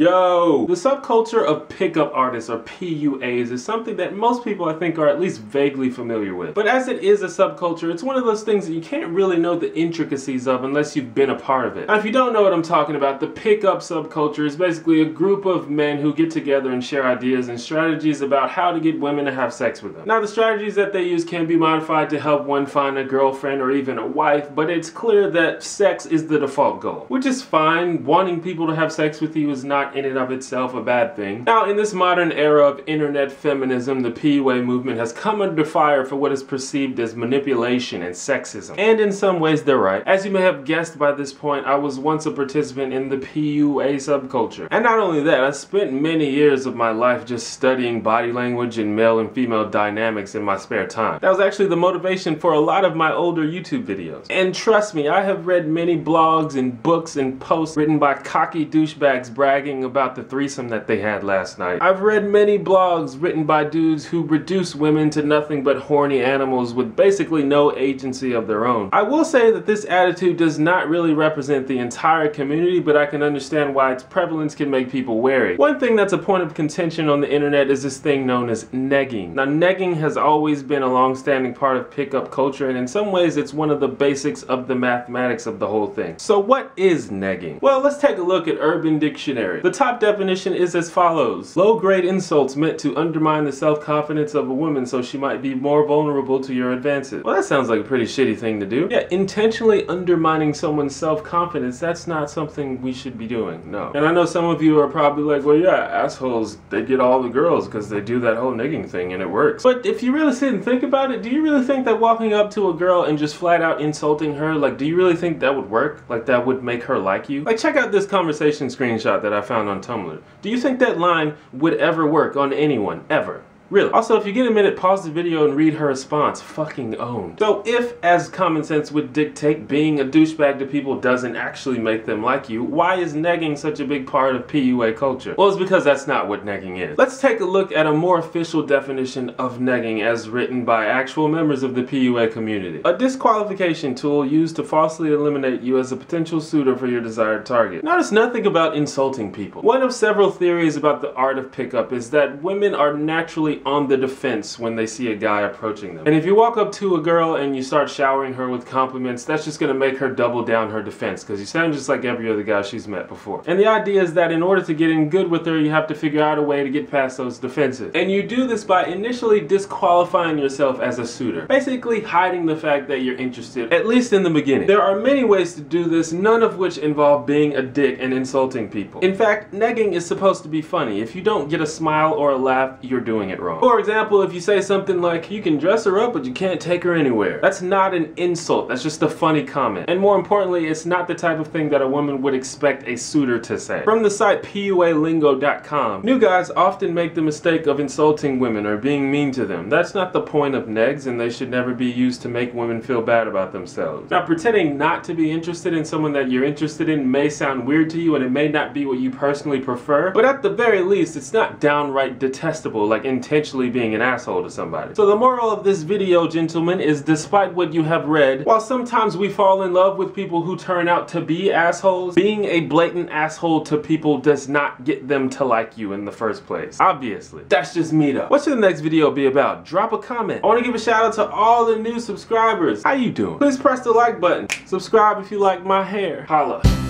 Yo! The subculture of pickup artists, or PUAs, is something that most people I think are at least vaguely familiar with. But as it is a subculture, it's one of those things that you can't really know the intricacies of unless you've been a part of it. Now, if you don't know what I'm talking about, the pickup subculture is basically a group of men who get together and share ideas and strategies about how to get women to have sex with them. Now, the strategies that they use can be modified to help one find a girlfriend or even a wife, but it's clear that sex is the default goal, which is fine. Wanting people to have sex with you is not in and of itself a bad thing. Now, in this modern era of internet feminism, the PUA movement has come under fire for what is perceived as manipulation and sexism. And in some ways, they're right. As you may have guessed by this point, I was once a participant in the PUA subculture. And not only that, I spent many years of my life just studying body language and male and female dynamics in my spare time. That was actually the motivation for a lot of my older YouTube videos. And trust me, I have read many blogs and books and posts written by cocky douchebags bragging about the threesome that they had last night. I've read many blogs written by dudes who reduce women to nothing but horny animals with basically no agency of their own. I will say that this attitude does not really represent the entire community, but I can understand why its prevalence can make people wary. One thing that's a point of contention on the internet is this thing known as negging. Now, negging has always been a long-standing part of pickup culture, and in some ways it's one of the basics of the mathematics of the whole thing. So what is negging? Well, let's take a look at Urban Dictionary. The top definition is as follows: low-grade insults meant to undermine the self-confidence of a woman so she might be more vulnerable to your advances. Well, that sounds like a pretty shitty thing to do. Yeah, intentionally undermining someone's self-confidence, that's not something we should be doing, no. And I know some of you are probably like, well, yeah, assholes, they get all the girls because they do that whole negging thing and it works. But if you really sit and think about it, do you really think that walking up to a girl and just flat out insulting her, like, do you really think that would work? Like, that would make her like you? Like, check out this conversation screenshot that I found on Tumblr. Do you think that line would ever work on anyone, ever? Really. Also, if you get a minute, pause the video and read her response. Fucking owned. So if, as common sense would dictate, being a douchebag to people doesn't actually make them like you, why is negging such a big part of PUA culture? Well, it's because that's not what negging is. Let's take a look at a more official definition of negging as written by actual members of the PUA community. A disqualification tool used to falsely eliminate you as a potential suitor for your desired target. Notice nothing about insulting people. One of several theories about the art of pickup is that women are naturally on the defense when they see a guy approaching them. And if you walk up to a girl and you start showering her with compliments, that's just gonna make her double down her defense because you sound just like every other guy she's met before. And the idea is that in order to get in good with her, you have to figure out a way to get past those defenses. And you do this by initially disqualifying yourself as a suitor. Basically hiding the fact that you're interested, at least in the beginning. There are many ways to do this, none of which involve being a dick and insulting people. In fact, negging is supposed to be funny. If you don't get a smile or a laugh, you're doing it wrong. For example, if you say something like, you can dress her up, but you can't take her anywhere. That's not an insult, that's just a funny comment. And more importantly, it's not the type of thing that a woman would expect a suitor to say. From the site PUAlingo.com, new guys often make the mistake of insulting women or being mean to them. That's not the point of negs, and they should never be used to make women feel bad about themselves. Now, pretending not to be interested in someone that you're interested in may sound weird to you, and it may not be what you personally prefer, but at the very least, it's not downright detestable, like intentionally being an asshole to somebody. So the moral of this video, gentlemen, is despite what you have read, while sometimes we fall in love with people who turn out to be assholes, being a blatant asshole to people does not get them to like you in the first place. Obviously. That's just me though. What should the next video be about? Drop a comment. I want to give a shout out to all the new subscribers. How you doing? Please press the like button. Subscribe if you like my hair. Holla.